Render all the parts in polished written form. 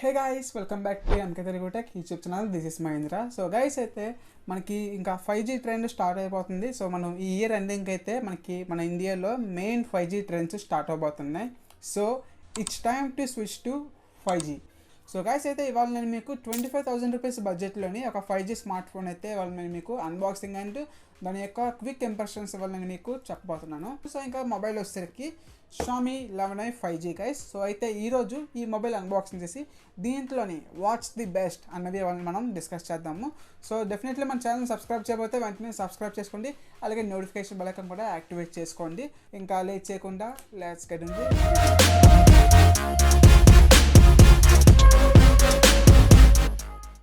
Hey guys, welcome back to MK Telugu tech YouTube channel. This is Mahendra. So guys అయితే మనకి ఇంకా 5G trend start అయిపోతుంది. So మనం ఈ ఇయర్ ఎండింగ్ అయితే మన ఇండియాలో మెయిన్ 5G ట్రెండ్స్ స్టార్ట్ అవబోతున్నాయి. So it's time to switch to 5G. So guys అయితే ఇవాళ నేను మీకు 25,000 రూపీస్ బడ్జెట్లోని ఒక 5G స్మార్ట్ ఫోన్ అయితే ఇవాళ నేను మీకు అన్బాక్సింగ్ అండ్ దాని యొక్క క్విక్ ఇంప్రెషన్స్ ఇవాళ నేను మీకు చెప్పబోతున్నాను. సో ఇంకా మొబైల్ వచ్చేసరికి Xiaomi 11i 5G guys. So అయితే ఈరోజు ఈ మొబైల్ అన్బాక్సింగ్ చేసి దీంట్లోని వాట్స్ ది బెస్ట్ అన్నది మనం డిస్కస్ చేద్దాము. సో డెఫినెట్లీ మన ఛానల్ సబ్స్క్రైబ్ చేయకపోతే వెంటనే సబ్స్క్రైబ్ చేసుకోండి, అలాగే నోటిఫికేషన్ బెల్ ఐకాన్ కూడా యాక్టివేట్ చేసుకోండి. ఇంకా లేట్ చేయకుండా లెట్స్ గెట్ ఇంటు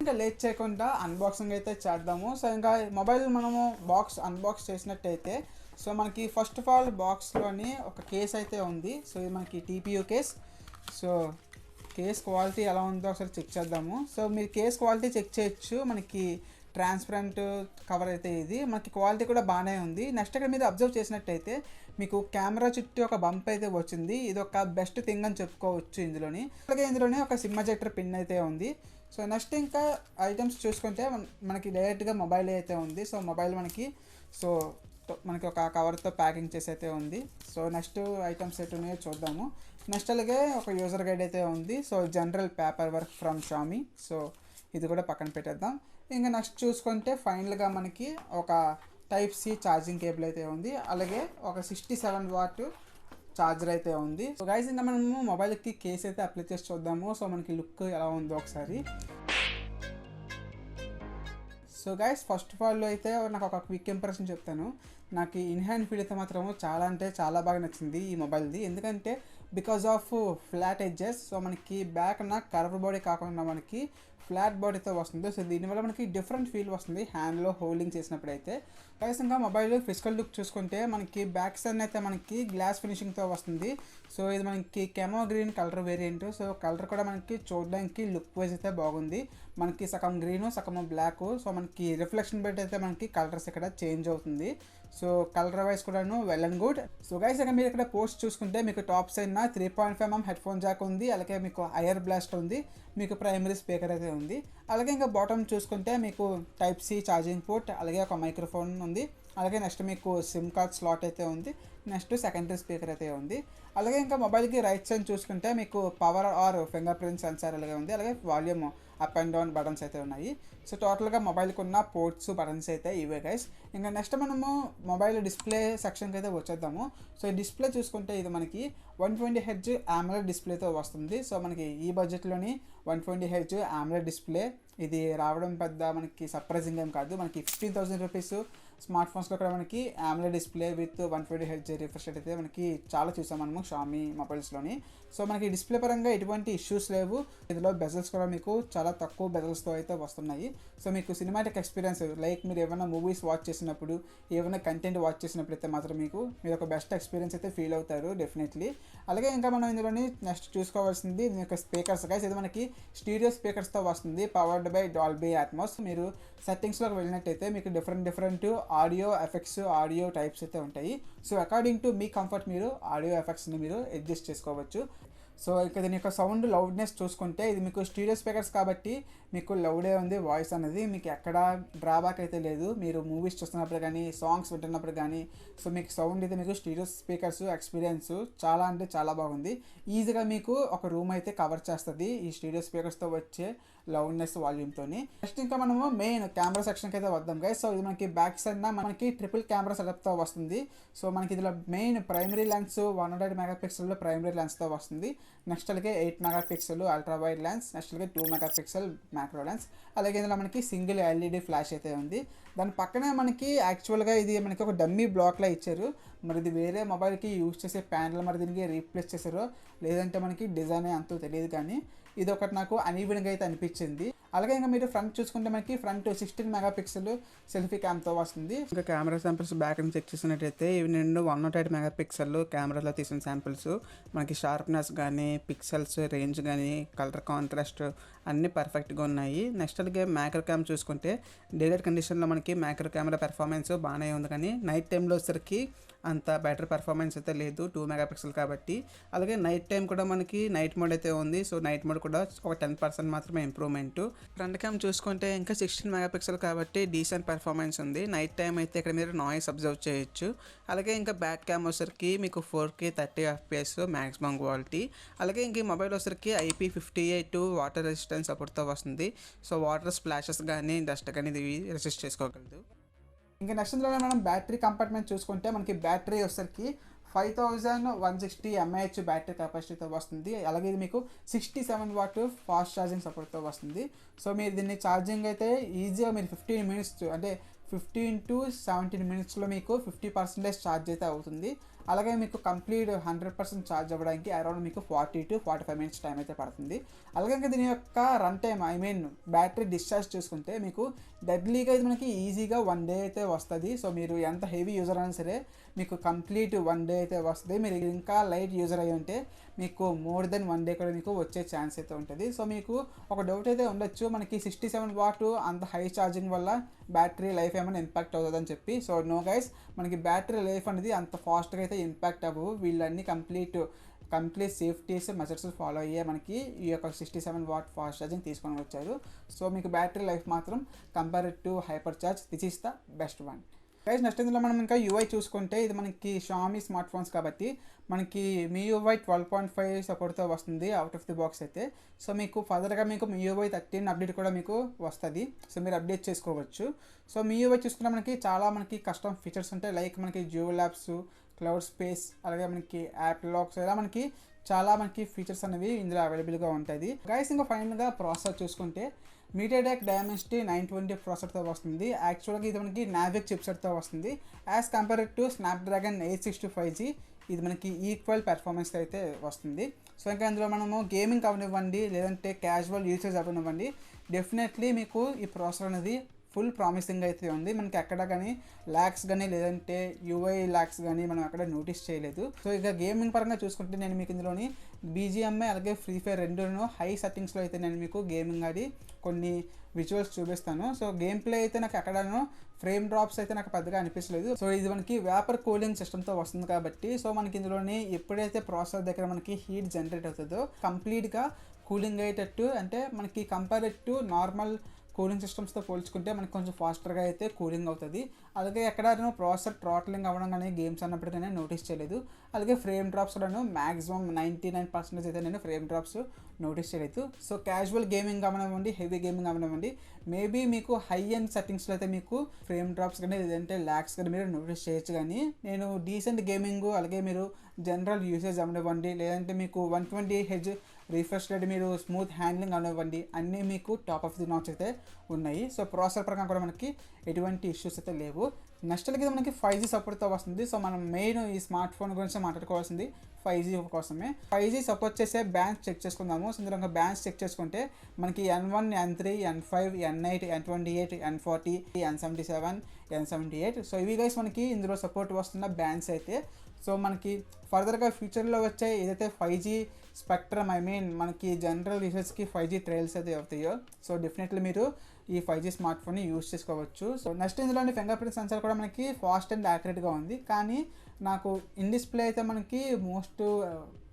ఇంకా లేట్ చేయకుండా అన్బాక్సింగ్ అయితే చేద్దాము. సో ఇంకా మొబైల్ మనము అన్బాక్స్ చేసినట్టయితే సో మనకి ఫస్ట్ ఆఫ్ ఆల్ బాక్స్లోని ఒక కేస్ అయితే ఉంది. సో ఇది మనకి TPU case. So case quality ఎలా ఉందో ఒకసారి చెక్ చేద్దాము. సో మీరు కేస్ క్వాలిటీ చెక్ చేయొచ్చు. మనకి ట్రాన్స్పరెంట్ కవర్ అయితే ఇది, మనకి క్వాలిటీ కూడా బాగానే ఉంది. నెక్స్ట్ ఇక్కడ మీరు అబ్జర్వ్ చేసినట్టయితే మీకు కెమెరా చుట్టూ ఒక బంప్ అయితే వచ్చింది. ఇది ఒక బెస్ట్ థింగ్ అని చెప్పుకోవచ్చు ఇందులోని. అలాగే ఇందులోనే ఒక సిమ్ ఎజెక్టర్ పిన్ అయితే ఉంది. సో నెక్స్ట్ ఇంకా ఐటమ్స్ చూసుకుంటే మనకి డైరెక్ట్గా మొబైల్ అయితే ఉంది. సో మొబైల్ మనకి ఒక కవర్తో ప్యాకింగ్ చేసి అయితే ఉంది. సో నెక్స్ట్ ఐటమ్స్ ఎటు ఉన్నాయో చూద్దాము. నెక్స్ట్ అలాగే ఒక యూజర్ గైడ్ అయితే ఉంది. So general paper work from Xiaomi. So ఇది కూడా పక్కన పెట్టేద్దాం. ఇంకా నెక్స్ట్ చూసుకుంటే ఫైనల్గా మనకి ఒక Type-C ఛార్జింగ్ కేబుల్ అయితే ఉంది. అలాగే ఒక 67 వాట్ ఛార్జర్ అయితే ఉంది. సో గైస్ ఇంకా మనము మొబైల్కి కేస్ అయితే అప్లై చేసి చూద్దాము. సో మనకి లుక్ ఎలా ఉందో ఒకసారి. So guys first of all అయితే నాకు ఒక క్విక్ ఇంప్రెషన్ చెప్తాను. నాకు ఇన్ హ్యాండ్ ఫీల్ అయితే మాత్రము చాలా అంటే చాలా బాగా నచ్చింది ఈ మొబైల్ది. ఎందుకంటే because of flat edges. So మనకి బ్యాక్ కర్వ్ బాడీ కాకుండా మనకి ఫ్లాట్ బాడీతో వస్తుంది. సో దీనివల్ల మనకి డిఫరెంట్ ఫీల్ వస్తుంది హ్యాండ్లో హోల్డింగ్ చేసినప్పుడు అయితే. ప్లస్ ఇంకా మొబైల్ ఫిజికల్ లుక్ చూసుకుంటే మనకి బ్యాక్ సైడ్ అయితే మనకి గ్లాస్ ఫినిషింగ్తో వస్తుంది. సో ఇది మనకి chemo green colour variant. So colour కూడా మనకి చూడడానికి లుక్ వైజ్ అయితే బాగుంది. మనకి సగం గ్రీను సగం బ్లాక్. సో మనకి రిఫ్లెక్షన్ బట్టి అయితే మనకి కలర్స్ ఇక్కడ చేంజ్ అవుతుంది. సో కలర్ వైజ్ కూడాను well and good. So guys ఇక్కడ మీరు ఇక్కడ పోస్ట్ చూసుకుంటే మీకు top side 3.5mm head phone Jack ఉంది. అలాగే మీకు ఐర్ బ్లాస్ట్ ఉంది. మీకు ప్రైమరీ స్పీకర్ అయితే ఉంది. అలాగే ఇంకా బాటమ్ చూసుకుంటే మీకు Type-C ఛార్జింగ్ పోర్ట్, అలాగే ఒక మైక్రోఫోన్ ఉంది. అలాగే నెక్స్ట్ మీకు సిమ్ కార్డ్ స్లాట్ అయితే ఉంది. నెక్స్ట్ సెకండరీ స్పీకర్ అయితే ఉంది. అలాగే ఇంకా మొబైల్కి రైట్ సైడ్ చూసుకుంటే మీకు power or fingerprint sensor అలాగే ఉంది. అలాగే volume up and down buttons అయితే ఉన్నాయి. సో టోటల్గా మొబైల్కి ఉన్న పోర్ట్స్ బటన్స్ అయితే ఇవే గైస్. ఇంకా నెక్స్ట్ మనము మొబైల్ డిస్ప్లే సెక్షన్కి అయితే వచ్చేద్దాము. సో ఈ డిస్ప్లే చూసుకుంటే ఇది మనకి 120Hz AMOLED డిస్ప్లేతో వస్తుంది. సో మనకి ఈ బడ్జెట్లోని 120Hz AMOLED డిస్ప్లే ఇది రావడం పెద్ద మనకి సర్ప్రైజింగ్ ఏం కాదు. మనకి 15,000 రూపీస్ స్మార్ట్ ఫోన్స్లో కూడా మనకి AMOLED display with 120Hz refresh rate అయితే మనకి చాలా చూసాం మనము షామీ మొబైల్స్లోని. సో మనకి డిస్ప్లే పరంగా ఎటువంటి ఇష్యూస్ లేవు. ఇందులో బెజల్స్ కూడా మీకు చాలా తక్కువ బెజల్స్తో అయితే వస్తున్నాయి. సో మీకు సినిమాటిక్ ఎక్స్పీరియన్స్ లైక్ మీరు ఏమైనా మూవీస్ వాచ్ చేసినప్పుడు, ఏమైనా కంటెంట్ వాచ్ చేసినప్పుడు అయితే మాత్రం మీరు ఒక బెస్ట్ ఎక్స్పీరియన్స్ అయితే ఫీల్ అవుతారు డెఫినెట్లీ. అలాగే ఇంకా మనం ఇందులోని నెక్స్ట్ చూసుకోవాల్సింది దీని యొక్క స్పీకర్స్ గైస్. ఇది మనకి స్టీరియో స్పీకర్స్తో వస్తుంది, పవర్డ్ బై డాల్బీ అట్మాస్. మీరు సెట్టింగ్స్లోకి వెళ్ళినట్టయితే మీకు different audio effects, audio types అయితే ఉంటాయి. So according to me comfort మీరు ఆడియో ఎఫెక్ట్స్ని మీరు అడ్జస్ట్ చేసుకోవచ్చు. సో ఇక దీని యొక్క సౌండ్ లౌడ్నెస్ చూసుకుంటే ఇది మీకు స్టీరియో స్పీకర్స్ కాబట్టి మీకు లౌడే ఉంది వాయిస్ అనేది. మీకు ఎక్కడ డ్రాబ్యాక్ అయితే లేదు. మీరు మూవీస్ చూస్తున్నప్పుడు కానీ, సాంగ్స్ వింటున్నప్పుడు కానీ సో మీకు సౌండ్ అయితే మీకు స్టీరియో స్పీకర్స్ ఎక్స్పీరియన్స్ చాలా అంటే చాలా బాగుంది. ఈజీగా మీకు ఒక రూమ్ అయితే కవర్ చేస్తుంది ఈ స్టీరియో స్పీకర్స్తో వచ్చే లౌడ్నెస్ వాల్యూమ్తోని. నెక్స్ట్ ఇంకా మనము మెయిన్ కెమెరా సెక్షన్కి అయితే వద్దాం గైస్. సో ఇది మనకి బ్యాక్ సైడ్ మనకి ట్రిపుల్ కెమెరా సెటప్తో వస్తుంది. సో మనకి ఇందులో main primary lens 100 megapixel primary లెన్స్తో వస్తుంది. నెక్స్ట్ అలాగే 8 megapixel ultra wide lens, next అలాగే 2 మెగాపిక్సెల్ మ్యాక్రో లెన్స్. అలాగే ఇందులో మనకి సింగిల్ LED ఫ్లాష్ అయితే ఉంది. దాని పక్కనే మనకి యాక్చువల్గా ఇది మనకి ఒక డమ్మీ బ్లాక్లా ఇచ్చారు. మరి ఇది వేరే మొబైల్కి యూజ్ చేసే ప్యానల్ మరి దీనికి రీప్లేస్ చేశారో లేదంటే మనకి డిజైన్ అంతా తెలియదు. కానీ ఇది ఒకటి నాకు అనీవెన్గా అయితే అనిపించింది. అలాగే ఇంకా మీరు ఫ్రంట్ చూసుకుంటే మనకి ఫ్రంట్ 16 మెగాపిక్సెల్ సెల్ఫీ క్యామ్తో వస్తుంది. ఇంకా కెమెరా శాంపిల్స్ బ్యాక్ నుంచి చెక్ చేసినట్టయితే ఇవి నేను 108 మెగాపిక్సెల్ కెమెరాలో తీసిన శాంపిల్స్. మనకి షార్ప్నెస్ కానీ, పిక్సెల్స్ రేంజ్ కానీ, కలర్ కాంట్రాస్ట్ అన్నీ పర్ఫెక్ట్గా ఉన్నాయి. నెక్స్ట్ అలాగే మ్యాక్రో క్యామ్ చూసుకుంటే డే లైట్ కండిషన్లో మనకి మ్యాక్రో కెమెరా పెర్ఫార్మెన్స్ బాగానే ఉంది, కానీ నైట్ టైంలో వచ్చేసరికి అంత బెటర్ పెర్ఫార్మెన్స్ అయితే లేదు 2 మెగాపిక్సెల్ కాబట్టి. అలాగే నైట్ టైం కూడా మనకి నైట్ మోడ్ అయితే ఉంది. సో నైట్ మోడ్ కూడా ఒక 10% మాత్రమే ఇంప్రూవ్మెంట్. ఫ్రంట్ క్యామ్ చూసుకుంటే ఇంకా 16 మెగాపిక్సెల్ కాబట్టి డీసెంట్ పెర్ఫార్మెన్స్ ఉంది. నైట్ టైం అయితే ఇక్కడ మీరు నాయిస్ అబ్జర్వ్ చేయొచ్చు. అలాగే ఇంకా బ్యాక్ క్యామ్ వచ్చేసరికి మీకు 4K 30 FPS మ్యాక్సిమం క్వాలిటీ. అలాగే ఇంక ఈ మొబైల్ వచ్చేసరికి IP58 వాటర్ రెసిస్టెన్స్ సపోర్ట్తో వస్తుంది. సో వాటర్ స్ప్లాషెస్ కానీ డస్ట్ కానీ ఇది రెసిస్ట్ చేసుకోగలదు. ఇంకా నెక్స్ట్ ఇందులో మనం బ్యాటరీ కంపార్ట్మెంట్ చూసుకుంటే మనకి బ్యాటరీ వచ్చేసరికి 5160 mAh బ్యాటరీ కెపాసిటీతో వస్తుంది. అలాగే ఇది మీకు 67 వాట్ ఫాస్ట్ ఛార్జింగ్ సపోర్ట్తో వస్తుంది. సో మీరు దీన్ని ఛార్జింగ్ అయితే ఈజీగా మీరు 15 మినిట్స్ అంటే 15 to 17 మినిట్స్లో మీకు 50% ఛార్జ్ అయితే అవుతుంది. అలాగే మీకు కంప్లీట్ 100% ఛార్జ్ అవ్వడానికి అరౌండ్ మీకు 40 to 45 మినిట్స్ టైం అయితే పడుతుంది. అలాగే ఇంకా దీని యొక్క రన్ టైం బ్యాటరీ డిశ్చార్జ్ చూసుకుంటే మీకు డెడ్లీగా ఇది మనకి ఈజీగా 1 డే అయితే వస్తుంది. సో మీరు ఎంత హెవీ యూజర్ అయినా సరే మీకు కంప్లీట్ 1 డే అయితే వస్తుంది. మీరు ఇంకా లైట్ యూజర్ అయ్యి ఉంటే మీకు మోర్ దెన్ 1 డే కూడా మీకు వచ్చే ఛాన్స్ అయితే ఉంటుంది. సో మీకు ఒక డౌట్ అయితే ఉండొచ్చు, మనకి 67 వాట్ అంత హై ఛార్జింగ్ వల్ల బ్యాటరీ లైఫ్ ఏమైనా ఇంపాక్ట్ అవుతుందని చెప్పి. సో నో గైస్, మనకి బ్యాటరీ లైఫ్ అనేది అంత ఫాస్ట్గా అయితే ఇంపాక్ట్ అవ్వవు. వీళ్ళన్నీ కంప్లీట్ సేఫ్టీస్ మెజర్స్ ఫాలో అయ్యే మనకి ఈ యొక్క 67 వాట్ ఫాస్ట్ ఛార్జింగ్ తీసుకొని వచ్చారు. సో మీకు బ్యాటరీ లైఫ్ మాత్రం compared to hyper charge this is the best one. Guys next ఇందులో మనం ఇంకా UI చూసుకుంటే ఇది మనకి Xiaomi స్మార్ట్ ఫోన్స్ కాబట్టి మనకి MIUI 12.5 సపోర్ట్తో వస్తుంది అవుట్ ఆఫ్ ది బాక్స్ అయితే. సో మీకు ఫర్దర్గా మీకు MIUI 13 అప్డేట్ కూడా మీకు వస్తుంది. సో మీరు అప్డేట్ చేసుకోవచ్చు. సో MIUI చూసుకుంటే మనకి కస్టమ్ ఫీచర్స్ ఉంటాయి. లైక్ మనకి జియో ల్యాబ్స్, క్లౌడ్ స్పేస్, అలాగే మనకి యాప్ లాక్స్, ఇలా మనకి ఫీచర్స్ అనేవి ఇందులో అవైలబుల్గా ఉంటుంది. గైస్ ఇంకా ఫైనల్గా ప్రాసెసర్ చూసుకుంటే MediaTek Dimensity 920 ప్రాసెసర్తో వస్తుంది. యాక్చువల్గా ఇది మనకి నావిక్ చిప్సెట్తో వస్తుంది. As compared to Snapdragon 865G ఇది మనకి ఈక్వల్ పెర్ఫార్మెన్స్ అయితే వస్తుంది. సో ఇంకా ఇందులో మనము గేమింగ్ అవనివ్వండి, లేదంటే క్యాజువల్ యూసేజ్ అవనివ్వండి, డెఫినెట్లీ మీకు ఈ ప్రాసెసర్ అనేది ఫుల్ ప్రామిసింగ్ అయితే ఉంది. మనకి ఎక్కడ కానీ ల్యాక్స్ కానీ లేదంటే UI ల్యాక్స్ కానీ మనం అక్కడ నోటీస్ చేయలేదు. సో ఇక గేమింగ్ పరంగా చూసుకుంటే నేను మీకు ఇందులోని BGMI అలాగే ఫ్రీ ఫైర్ రెండును హై సెట్టింగ్స్లో అయితే నేను మీకు గేమింగ్ ఆడి కొన్ని విజువల్స్ చూపిస్తాను. సో గేమ్ ప్లే అయితే నాకు ఎక్కడనో ఫ్రేమ్ డ్రాప్స్ అయితే నాకు పెద్దగా అనిపించలేదు. సో ఇది మనకి వేపర్ కూలింగ్ సిస్టమ్తో వస్తుంది కాబట్టి సో మనకి ఇందులోని ఎప్పుడైతే ప్రాసెసర్ దగ్గర మనకి హీట్ జనరేట్ అవుతుందో కంప్లీట్గా కూలింగ్ అయ్యేటట్టు, అంటే మనకి కంపేర్డ్ టు నార్మల్ కూలింగ్ సిస్టమ్స్తో పోల్చుకుంటే మనకి కొంచెం ఫాస్టర్గా అయితే కూలింగ్ అవుతుంది. అలాగే ఎక్కడ ప్రాసెసర్ థ్రాట్లింగ్ అవ్వడం కానీ గేమ్స్ అన్నప్పటికీ నేను నోటీస్ చేయలేదు. అలాగే ఫ్రేమ్ డ్రాప్స్ కూడా మ్యాక్సిమం 99% అయితే నేను ఫ్రేమ్ డ్రాప్స్ నోటీస్ చేయలేదు. సో క్యాజువల్ గేమింగ్ అవనివ్వండి, హెవీ గేమింగ్ అవనివ్వండి, మేబీ మీకు హై ఎండ్ సెట్టింగ్స్లో అయితే మీకు ఫ్రేమ్ డ్రాప్స్ కానీ లేదంటే ల్యాక్స్ కానీ మీరు నోటీస్ చేయొచ్చు. కానీ నేను డీసెంట్ గేమింగ్ అలాగే మీరు జనరల్ యూసేజ్ అవనివ్వండి, లేదంటే మీకు 120Hz రిఫ్రెష్ రేట్, మీరు స్మూత్ హ్యాండ్లింగ్ అవనివ్వండి, అన్నీ మీకు టాప్ ఆఫ్ ది నాచ్ అయితే ఉన్నాయి. సో ప్రాసెసర్ పరంగా కూడా మనకి ఎటువంటి ఇష్యూస్ అయితే లేవు. నెక్స్ట్ అలాగే మనకి 5G సపోర్ట్తో వస్తుంది. సో మనం మెయిన్ ఈ స్మార్ట్ ఫోన్ గురించి మాట్లాడుకోవాల్సింది 5G కోసమే. 5G సపోర్ట్ చేసే బ్యాండ్స్ చెక్ చేసుకుందాము. సో ఇందులో బ్యాండ్స్ చెక్ చేసుకుంటే మనకి N1, N3, N5, N8, N28, N40, N77, N78. So ఇవి గైస్ మనకి ఇందులో సపోర్ట్ వస్తున్న బ్యాండ్స్ అయితే. సో మనకి ఫర్దర్గా ఫ్యూచర్లో వచ్చే ఏదైతే 5G స్పెక్ట్రమ్ మనకి జనరల్ యూజర్స్కి 5G ట్రయల్స్ అయితే అవుతాయో సో డెఫినెట్లీ మీరు ఈ 5G స్మార్ట్ ఫోన్ని యూజ్ చేసుకోవచ్చు. సో నెక్స్ట్ ఇందులోని ఫింగర్ ప్రింట్ సెన్సార్ కూడా మనకి ఫాస్ట్ అండ్ యాక్యురేట్గా ఉంది. కానీ నాకు ఇన్ డిస్ప్లే అయితే మనకి మోస్ట్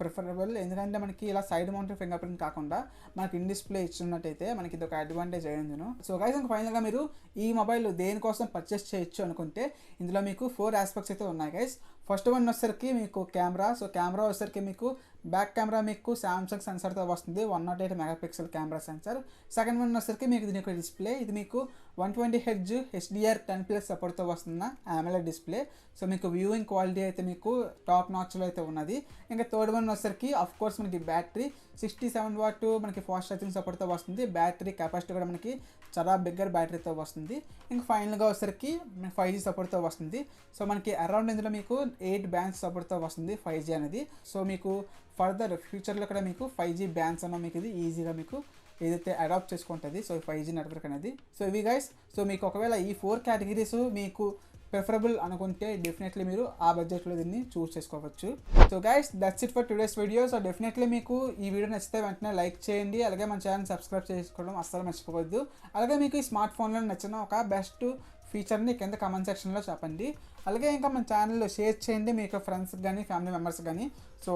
ప్రిఫరబుల్, ఎందుకంటే మనకి ఇలా సైడ్ మౌంటెడ్ ఫింగర్ ప్రింట్ కాకుండా మనకి ఇన్ డిస్ప్లే ఇచ్చినట్టయితే మనకి ఇది ఒక అడ్వాంటేజ్ అయ్యింది. సో గైస్ ఇంకా ఫైనల్గా మీరు ఈ మొబైల్ దేనికోసం పర్చేస్ చేయొచ్చు అనుకుంటే ఇందులో మీకు 4 ఆస్పెక్ట్స్ అయితే ఉన్నాయి గైస్. ఫస్ట్ వన్ వచ్చేసరికి మీకు కెమెరా. సో కెమెరా వచ్చేసరికి మీకు బ్యాక్ కెమెరా మీకు సామ్సంగ్ సెన్సార్తో వస్తుంది, 108 megapixel camera censor. Second one వచ్చేసరికి మీకు దీని యొక్క డిస్ప్లే, ఇది మీకు 120Hz HDR10+ సపోర్ట్తో వస్తున్న AMOLED డిస్ప్లే. సో మీకు వ్యూయింగ్ క్వాలిటీ అయితే మీకు టాప్ నాచ్లో అయితే ఉన్నది. ఇంకా థర్డ్ వన్ వచ్చేసరికి అఫ్ కోర్స్ మనకి బ్యాటరీ 67 వాట్ మనకి ఫాస్ట్ ఛార్జింగ్ సపోర్ట్తో వస్తుంది. బ్యాటరీ కెపాసిటీ కూడా మనకి చాలా బిగ్గర్ బ్యాటరీతో వస్తుంది. ఇంకా ఫైనల్గా వచ్చేసరికి 5G సపోర్ట్తో వస్తుంది. సో మనకి అరౌండ్ ఇందులో మీకు 8 బ్యాండ్స్ సపోర్ట్తో వస్తుంది 5G అనేది. సో మీకు ఫర్దర్ ఫ్యూచర్లో కూడా మీకు 5G బ్యాండ్స్ అన్న మీకు ఇది ఈజీగా మీకు ఏదైతే అడాప్ట్ చేసుకుంటుంది. సో 5G నెట్వర్క్ అనేది. సో ఇవి గైస్. సో మీకు ఒకవేళ ఈ 4 కేటగిరీస్ మీకు ప్రిఫరబుల్ అనుకుంటే డెఫినెట్లీ మీరు ఆ బడ్జెట్లో దీన్ని చూస్ చేసుకోవచ్చు. So guys that's it for today's video. So definitely మీకు ఈ వీడియో నచ్చితే వెంటనే లైక్ చేయండి. అలాగే మన ఛానల్ సబ్స్క్రైబ్ చేసుకోవడం అస్సలు మర్చిపోవద్దు. అలాగే మీకు ఈ స్మార్ట్ ఫోన్లో నచ్చిన ఒక బెస్ట్ ఫీచర్ని కింద కామెంట్ సెక్షన్లో చెప్పండి. అలాగే ఇంకా మన ఛానల్లో షేర్ చేయండి మీకు ఫ్రెండ్స్కి కానీ ఫ్యామిలీ మెంబర్స్ కానీ. So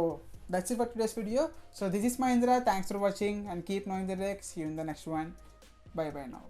that's it for today's video. So this is Mahindra. Thanks for watching and keep knowing the risks. See you in the next one. Bye bye now.